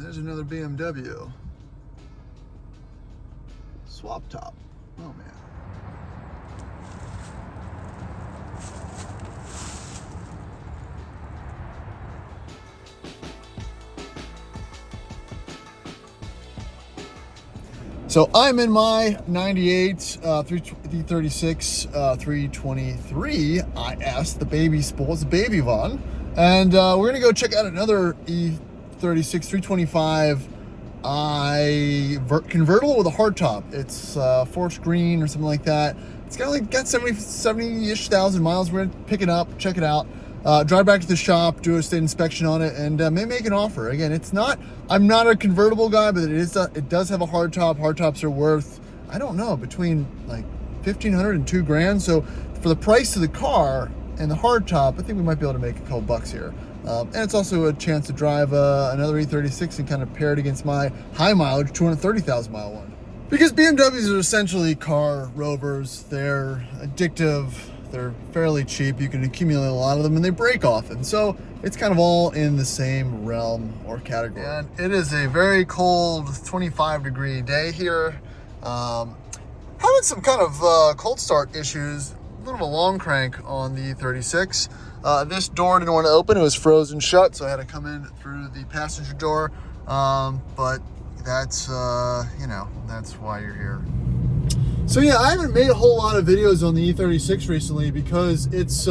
there's another BMW. Swap top. Oh man. So I'm in my 98 E36 323 IS, the baby sports, the baby one. And we're gonna go check out another E36 325 convertible with a hardtop. It's forest green or something like that. It's got 70-ish thousand miles. We're gonna pick it up, check it out, drive back to the shop, do a state inspection on it, and may make an offer. Again, I'm not a convertible guy, but it does have a hardtop. Hardtops are worth, I don't know, between like $1,500 and $2,000. So for the price of the car and the hardtop, I think we might be able to make a couple bucks here. And it's also a chance to drive another E36 and kind of pair it against my high mileage 230,000 mile one. Because BMWs are essentially car rovers. They're addictive. They're fairly cheap. You can accumulate a lot of them and they break often. So it's kind of all in the same realm or category. And it is a very cold 25-degree day here. Having some kind of cold start issues. A little of a long crank on the E36. This door didn't want to open. It was frozen shut, so I had to come in through the passenger door. But that's, that's why you're here. So yeah, I haven't made a whole lot of videos on the E36 recently because it's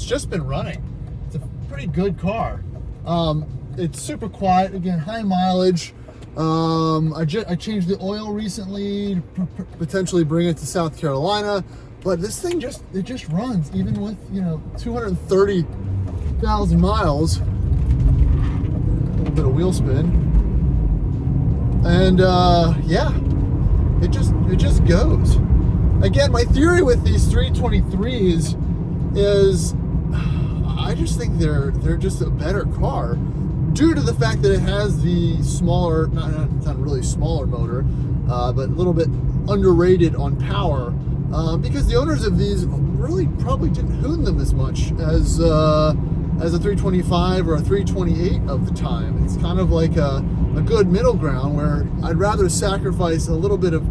just been running. It's a pretty good car. It's super quiet. Again, high mileage. I changed the oil recently to potentially bring it to South Carolina. But this thing just runs even with 230,000 miles. A little bit of wheel spin, and yeah, it just goes. Again, my theory with these 323s is I just think they're just a better car due to the fact that it has the smaller, not really smaller motor, but a little bit underrated on power. Because the owners of these really probably didn't hoon them as much as a 325 or a 328 of the time. It's kind of like a good middle ground where I'd rather sacrifice a little bit of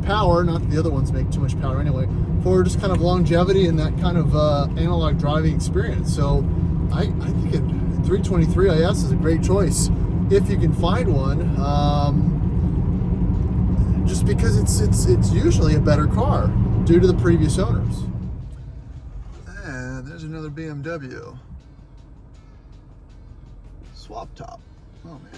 power, not that the other ones make too much power anyway, for just kind of longevity and that kind of analog driving experience. So I think a 323 IS is a great choice if you can find one. Just because it's usually a better car due to the previous owners. And there's another BMW. Swap top. Oh man.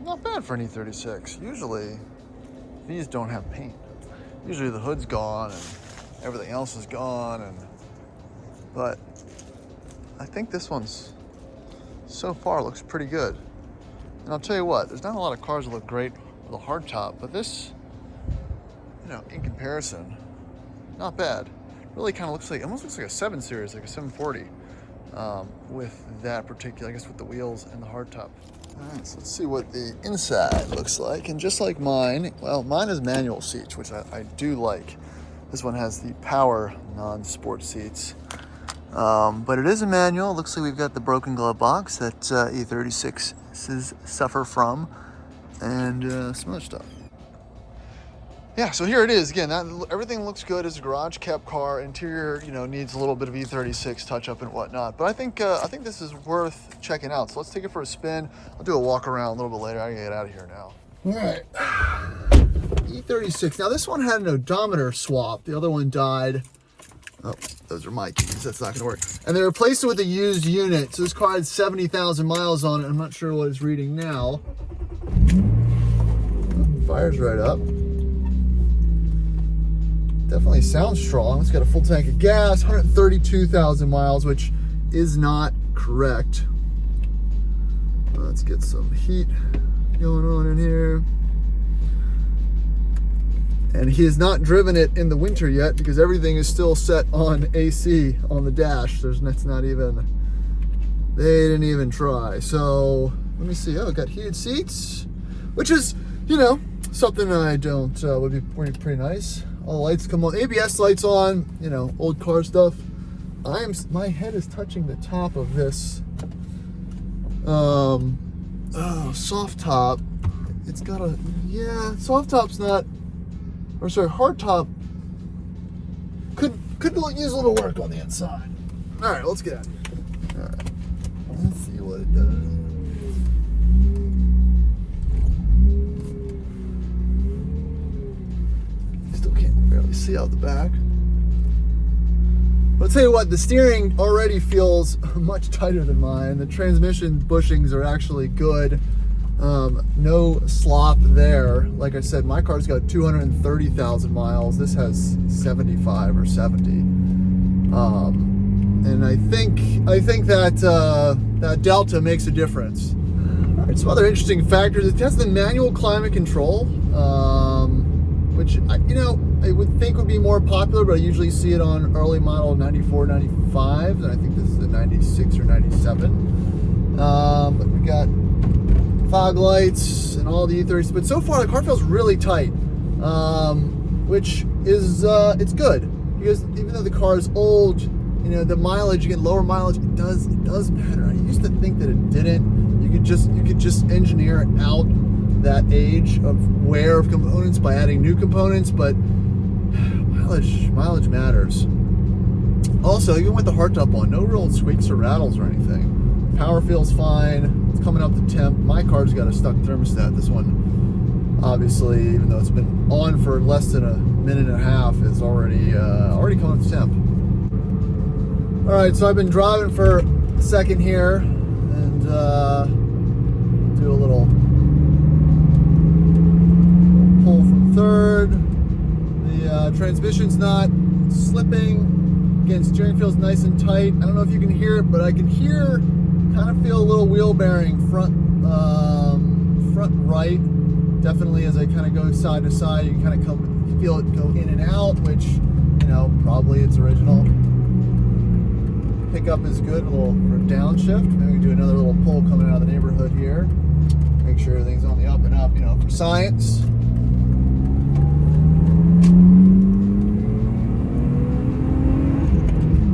Not bad for an E36. Usually these don't have paint. Usually the hood's gone and everything else is gone, but I think this one's so far looks pretty good. And I'll tell you what, there's not a lot of cars that look great with a hardtop, but this, in comparison, not bad. Really kind of almost looks like a 7 Series, like a 740, with that particular, I guess with the wheels and the hardtop. All right, so let's see what the inside looks like. And just like mine, well, mine is manual seats, which I do like. This one has the power non-sport seats. But it is a manual. It looks like we've got the broken glove box that E36s suffer from, and some other stuff. Yeah, so here it is. Again, everything looks good. It's a garage kept car. Interior, needs a little bit of E36 touch up and whatnot. But I think this is worth checking out. So let's take it for a spin. I'll do a walk around a little bit later. I gotta get out of here now. All right, E36. Now this one had an odometer swap. The other one died. Oh, those are my keys. That's not gonna work. And they replaced it with a used unit. So this car had 70,000 miles on it. I'm not sure what it's reading now. Fires right up. Definitely sounds strong. It's got a full tank of gas, 132,000 miles, which is not correct. Let's get some heat going on in here. And he has not driven it in the winter yet because everything is still set on AC on the dash. That's not even, they didn't even try. So let me see. Oh, it got heated seats, which is, you know, something I don't, would be pretty nice. All the lights come on, ABS lights on, you know, old car stuff. My head is touching the top of this, soft top. It's got a, yeah, soft top's not, or sorry, hard top could use a little work on the inside. All right, let's get out of here. All right, let's see what it does. Still can't barely see out the back. But I'll tell you what, the steering already feels much tighter than mine. The transmission bushings are actually good. No slop there. Like I said, my car's got 230,000 miles. This has 75 or 70. And I think that that delta makes a difference. All right, some other interesting factors. It has the manual climate control, which I would think would be more popular, but I usually see it on early model 94, 95, and I think this is a 96 or 97. But we got fog lights and all the E36, but so far the car feels really tight, which is it's good, because even though the car is old, you know, the mileage, you get lower mileage, it does matter. I used to think that it didn't. You could just engineer out that age of wear of components by adding new components, but mileage matters. Also, even with the hardtop on, no real squeaks or rattles or anything. Power feels fine. It's coming up to temp. My car's got a stuck thermostat. This one, obviously, even though it's been on for less than a minute and a half, is already coming up to temp. All right, so I've been driving for a second here, and do a little pull from third. The transmission's not slipping. Again, steering feels nice and tight. I don't know if you can hear it, but I can kind of feel a little wheel bearing front right. Definitely, as I kind of go side to side, you kind of feel it go in and out, which, you know, probably it's original. Pickup is good, a little downshift. Maybe we do another little pull coming out of the neighborhood here. Make sure everything's on the up and up, you know, for science.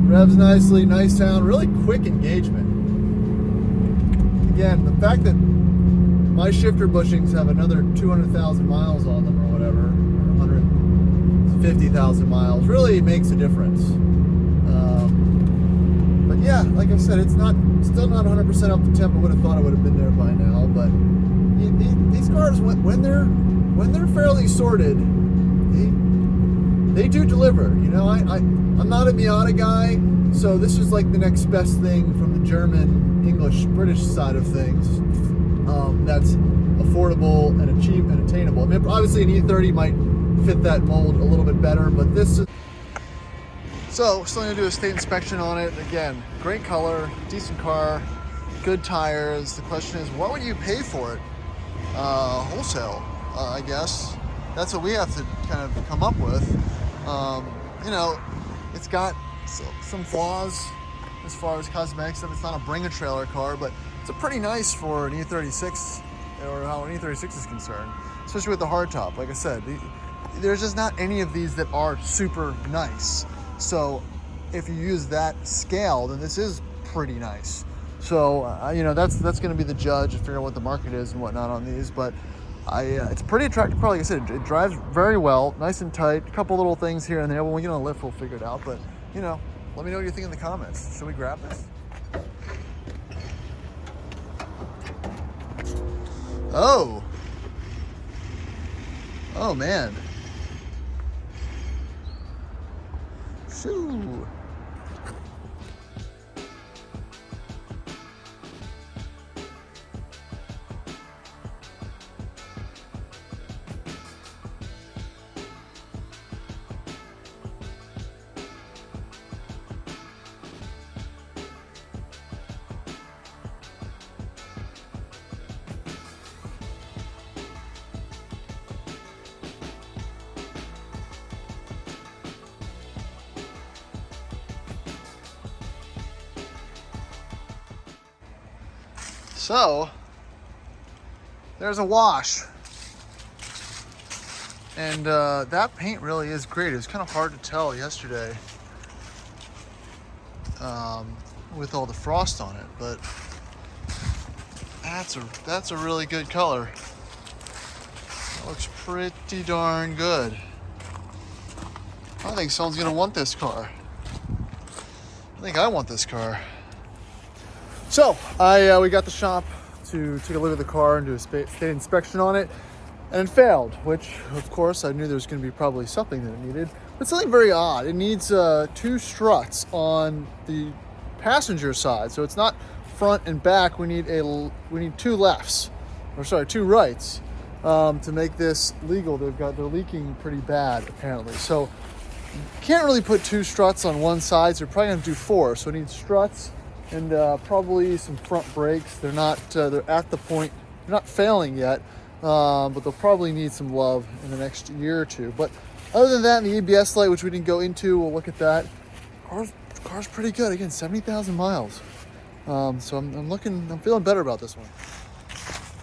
Revs nicely, nice sound, really quick engagement. Again, the fact that my shifter bushings have another 200,000 miles on them or whatever, or 150,000 miles, really makes a difference. But yeah, like I said, it's still not 100% up to temp. I would have thought I would have been there by now, but these cars, when they're fairly sorted, they do deliver. You know, I'm not a Miata guy, so this is like the next best thing from the German, English, British side of things. That's affordable and cheap and attainable. I mean, obviously an E30 might fit that mold a little bit better, but this is. So, still going to do a state inspection on it. Again, great color, decent car, good tires. The question is, what would you pay for it? Wholesale, I guess. That's what we have to kind of come up with. You know, it's got some flaws as far as cosmetic stuff. It's not a bring-a-trailer car, but it's pretty nice for an E36, or how an E36 is concerned, especially with the hardtop. Like I said, there's just not any of these that are super nice. So if you use that scale, then this is pretty nice. So, you know, that's going to be the judge and figure out what the market is and whatnot on these. But it's a pretty attractive car. Like I said, it drives very well, nice and tight. A couple little things here and there. When we get on a lift, we'll figure it out. But, you know, let me know what you think in the comments. Should we grab this? Oh, man. Shoo. So, there's a wash. And that paint really is great. It was kind of hard to tell yesterday with all the frost on it, but that's a really good color. It looks pretty darn good. I think someone's gonna want this car. I think I want this car. So we got the shop to take a look at the car and do a state inspection on it, and it failed, which of course I knew there was going to be probably something that it needed, but something very odd. It needs 2 struts on the passenger side, so it's not front and back. We need 2 lefts, or sorry, 2 rights, to make this legal. They're leaking pretty bad apparently, so you can't really put 2 struts on one side, so you're probably gonna do 4. So it needs struts and probably some front brakes. They're at the point, they're not failing yet, but they'll probably need some love in the next year or 2. But other than that, the ABS light, which we didn't go into, we'll look at that. Car's pretty good. Again, 70,000 miles. So I'm feeling better about this one.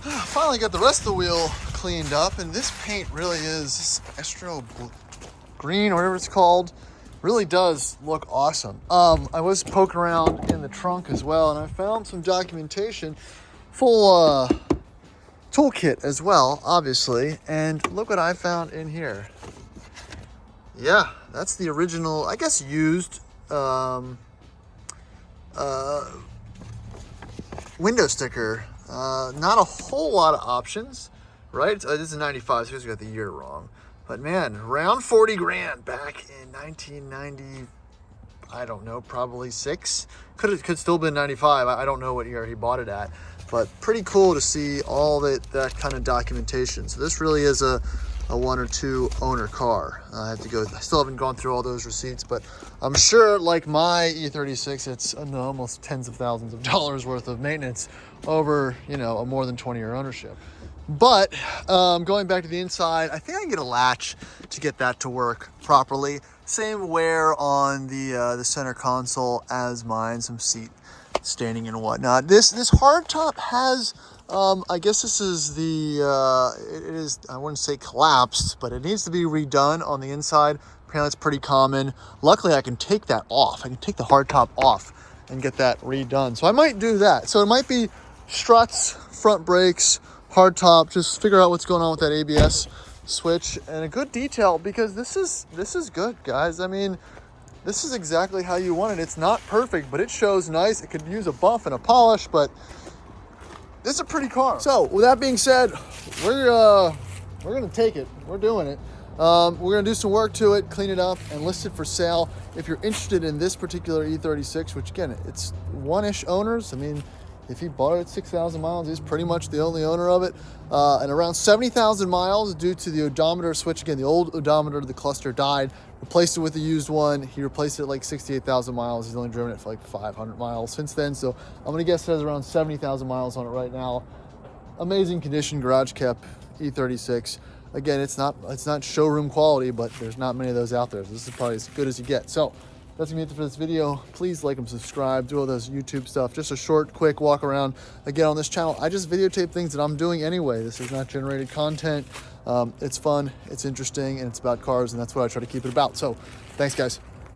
Finally got the rest of the wheel cleaned up, and this paint really is Estro green or whatever it's called. Really does look awesome. I was poking around in the trunk as well, and I found some documentation, full toolkit as well, obviously. And look what I found in here. Yeah, that's the original, I guess, used window sticker. Not a whole lot of options, right? This is 95, so I got the year wrong. But man, around 40 grand back in 1990, I don't know, probably 6. Could still been 95. I don't know what year he bought it at, but pretty cool to see all that kind of documentation. So this really is a 1 or 2 owner car. I still haven't gone through all those receipts, but I'm sure, like my E36, it's almost tens of thousands of dollars worth of maintenance over, a more than 20-year ownership. But going back to the inside, I think I can get a latch to get that to work properly. Same wear on the center console as mine, some seat staining and whatnot. This hardtop has, I guess this is it is, I wouldn't say collapsed, but it needs to be redone on the inside. Apparently it's pretty common. Luckily I can take that off. I can take the hardtop off and get that redone. So I might do that. So it might be struts, front brakes, hardtop, just figure out what's going on with that ABS switch, and a good detail, because this is good, guys. I mean, this is exactly how you want it. It's not perfect, but it shows nice. It could use a buff and a polish, but this is a pretty car. So with that being said, we're gonna take it. We're doing it. We're gonna do some work to it, clean it up, and list it for sale. If you're interested in this particular E36, which again, it's 1-ish owners. I mean, if he bought it at 6,000 miles, he's pretty much the only owner of it. And around 70,000 miles due to the odometer switch. Again, the old odometer of the cluster died, replaced it with a used one. He replaced it at like 68,000 miles. He's only driven it for like 500 miles since then. So I'm gonna guess it has around 70,000 miles on it right now. Amazing condition, garage kept E36. Again, it's not showroom quality, but there's not many of those out there. This is probably as good as you get. So that's gonna be it for this video. Please like and subscribe, do all those YouTube stuff. Just a short, quick walk around. Again, on this channel, I just videotape things that I'm doing anyway. This is not generated content. It's fun, it's interesting, and it's about cars, and that's what I try to keep it about. So thanks, guys.